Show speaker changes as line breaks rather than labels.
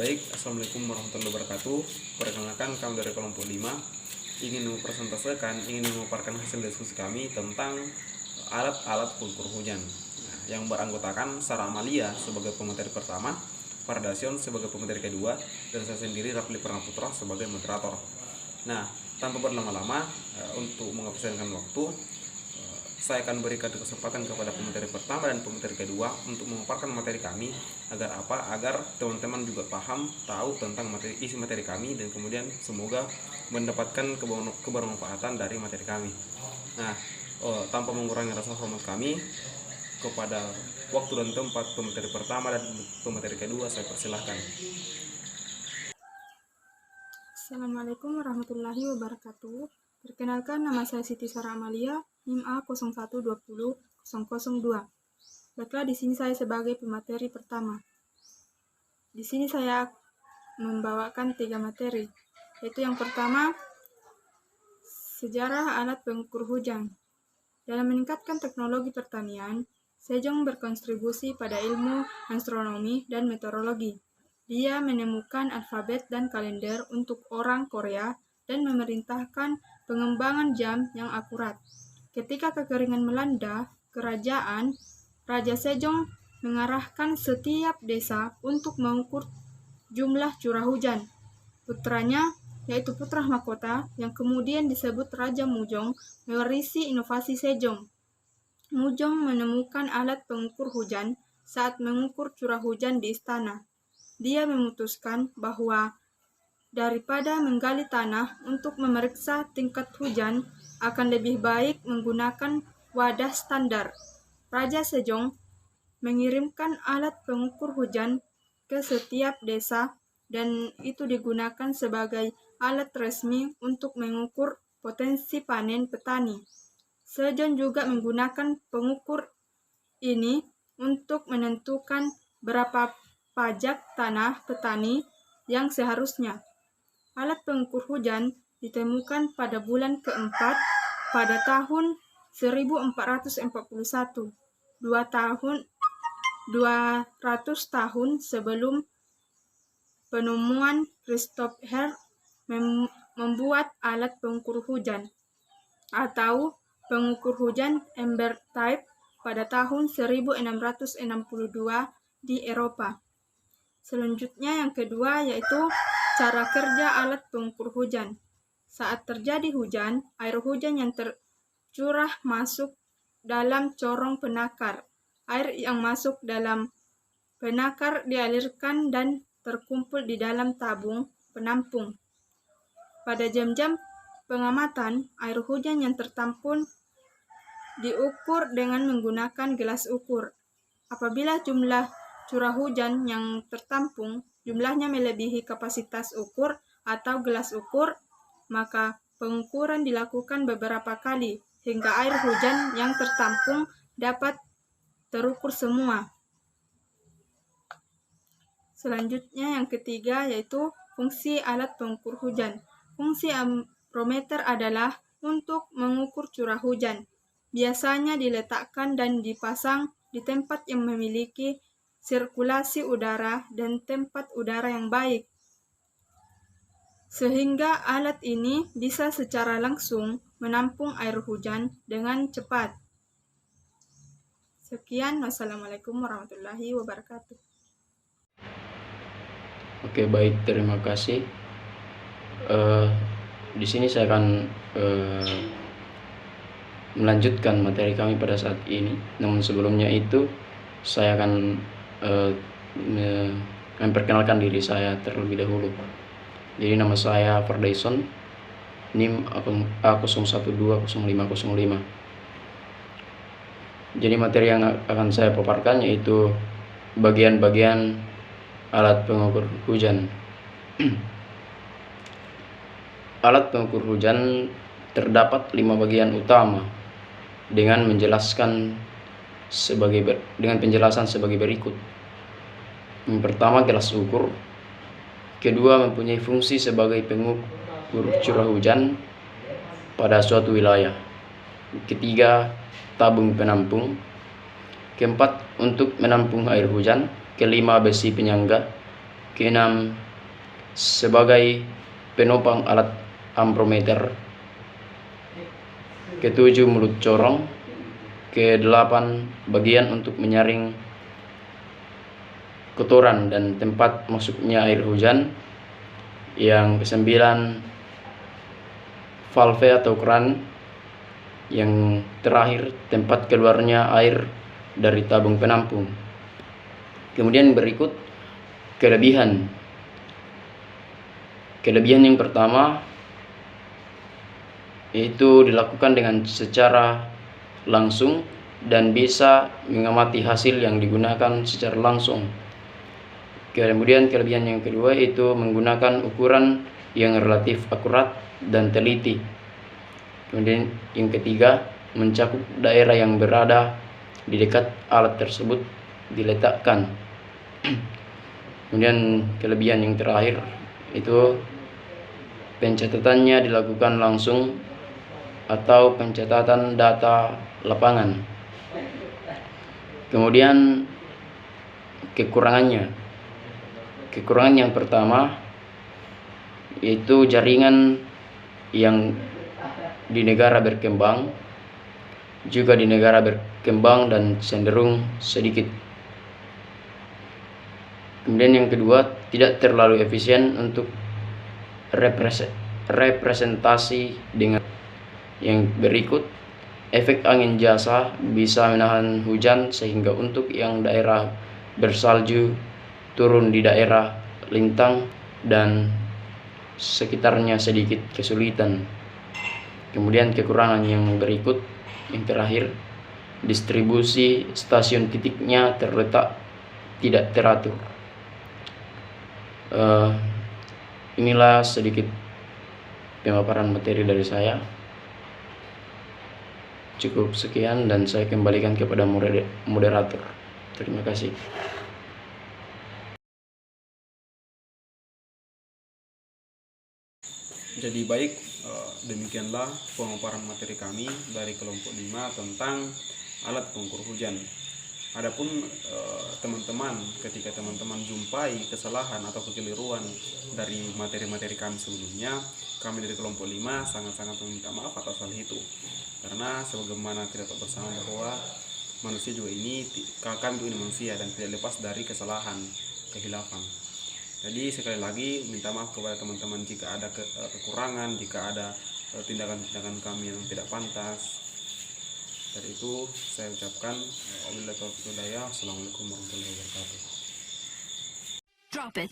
Baik, Assalamualaikum warahmatullahi wabarakatuh. Perkenalkan, kami dari kelompok 5 ingin memaparkan hasil diskusi kami tentang alat-alat pengukur hujan. Yang beranggotakan Sarah Amalia sebagai pemateri pertama, Fardasion sebagai pemateri kedua, dan saya sendiri Rafli Purnaputra sebagai moderator. Nah, tanpa berlama-lama, untuk menghabiskan waktu, saya akan berikan kesempatan kepada pemateri pertama dan pemateri kedua untuk memaparkan materi kami agar teman-teman juga paham, tahu tentang isi materi kami, dan kemudian semoga mendapatkan kebermanfaatan dari materi kami. Nah, tanpa mengurangi rasa hormat kami kepada waktu dan tempat pemateri pertama dan pemateri kedua, saya persilahkan.
Assalamualaikum warahmatullahi wabarakatuh. Perkenalkan, nama saya Siti Sarah Amalia, NIM A01200002. Baiklah, di sini saya sebagai pemateri pertama. Di sini saya membawakan 3 materi, yaitu yang pertama, sejarah alat pengukur hujan. Dalam meningkatkan teknologi pertanian, Sejong berkontribusi pada ilmu astronomi dan meteorologi. Dia menemukan alfabet dan kalender untuk orang Korea dan memerintahkan pengembangan jam yang akurat. Ketika kekeringan melanda kerajaan, Raja Sejong mengarahkan setiap desa untuk mengukur jumlah curah hujan. Putranya, yaitu putra mahkota, yang kemudian disebut Raja Mujong, mewarisi inovasi Sejong. Mujong menemukan alat pengukur hujan saat mengukur curah hujan di istana. Dia memutuskan bahwa daripada menggali tanah untuk memeriksa tingkat hujan, akan lebih baik menggunakan wadah standar. Raja Sejong mengirimkan alat pengukur hujan ke setiap desa dan itu digunakan sebagai alat resmi untuk mengukur potensi panen petani. Sejong juga menggunakan pengukur ini untuk menentukan berapa pajak tanah petani yang seharusnya. Alat pengukur hujan ditemukan pada bulan keempat pada tahun 1441, 200 tahun sebelum penemuan Christopher membuat alat pengukur hujan atau pengukur hujan Ember Type pada tahun 1662 di Eropa. Selanjutnya yang kedua yaitu cara kerja alat pengukur hujan. Saat terjadi hujan, air hujan yang tercurah masuk dalam corong penakar. Air yang masuk dalam penakar dialirkan dan terkumpul di dalam tabung penampung. Pada jam-jam pengamatan, air hujan yang tertampung diukur dengan menggunakan gelas ukur. Apabila jumlah curah hujan yang tertampung jumlahnya melebihi kapasitas ukur atau gelas ukur, maka pengukuran dilakukan beberapa kali hingga air hujan yang tertampung dapat terukur semua. Selanjutnya yang ketiga yaitu fungsi alat pengukur hujan. Fungsi amperometer adalah untuk mengukur curah hujan. Biasanya diletakkan dan dipasang di tempat yang memiliki sirkulasi udara dan tempat udara yang baik, sehingga alat ini bisa secara langsung menampung air hujan dengan cepat. Sekian, wassalamualaikum warahmatullahi wabarakatuh.
Oke, baik, terima kasih. Di sini saya akan melanjutkan materi kami pada saat ini. Namun sebelumnya itu saya akan memperkenalkan diri saya terlebih dahulu. Jadi nama saya Fardaison, NIM A01205005. Jadi materi yang akan saya paparkan yaitu bagian-bagian alat pengukur hujan. Alat pengukur hujan terdapat 5 bagian utama dengan penjelasan sebagai berikut. Yang pertama, gelas ukur. Kedua, mempunyai fungsi sebagai pengukur curah hujan pada suatu wilayah. Ketiga, tabung penampung. Keempat, untuk menampung air hujan. Kelima, besi penyangga. Keenam, sebagai penopang alat amprometer. Ketujuh, mulut corong. Kedelapan, bagian untuk menyaring kotoran dan tempat masuknya air hujan. Yang kesembilan, valve atau keran. Yang terakhir, tempat keluarnya air dari tabung penampung. Kemudian berikut kelebihan. Kelebihan yang pertama yaitu dilakukan dengan secara langsung dan bisa mengamati hasil yang digunakan secara langsung. Kemudian kelebihan yang kedua itu menggunakan ukuran yang relatif akurat dan teliti. Kemudian yang ketiga, mencakup daerah yang berada di dekat alat tersebut diletakkan. Kemudian kelebihan yang terakhir itu pencatatannya dilakukan langsung atau pencatatan data lapangan. Kemudian kekurangannya. Kekurangan yang pertama yaitu jaringan yang di negara berkembang, juga di negara berkembang dan cenderung sedikit. Kemudian yang kedua, tidak terlalu efisien untuk representasi dengan. Yang berikut, efek angin jasa bisa menahan hujan sehingga untuk yang daerah bersalju turun di daerah lintang dan sekitarnya sedikit kesulitan. Kemudian kekurangan yang berikut, yang terakhir, distribusi stasiun titiknya terletak tidak teratur. Inilah sedikit pemaparan materi dari saya. Cukup sekian dan saya kembalikan kepada moderator. Terima kasih.
Jadi baik, demikianlah pemaparan materi kami dari kelompok 5 tentang alat pengukur hujan. Adapun teman-teman, ketika teman-teman jumpai kesalahan atau kekeliruan dari materi-materi kami sebelumnya, kami dari kelompok 5 sangat-sangat meminta maaf atas hal itu. Karena sebagaimana kita tahu bersama bahwa manusia juga ini, kami juga ini manusia dan tidak lepas dari kesalahan, kehilafan. Jadi sekali lagi minta maaf kepada teman-teman jika ada kekurangan, jika ada tindakan-tindakan kami yang tidak pantas. Dari itu saya ucapkan wabillahi taufiq wal hidayah. Assalamualaikum warahmatullahi wabarakatuh.
Drop it.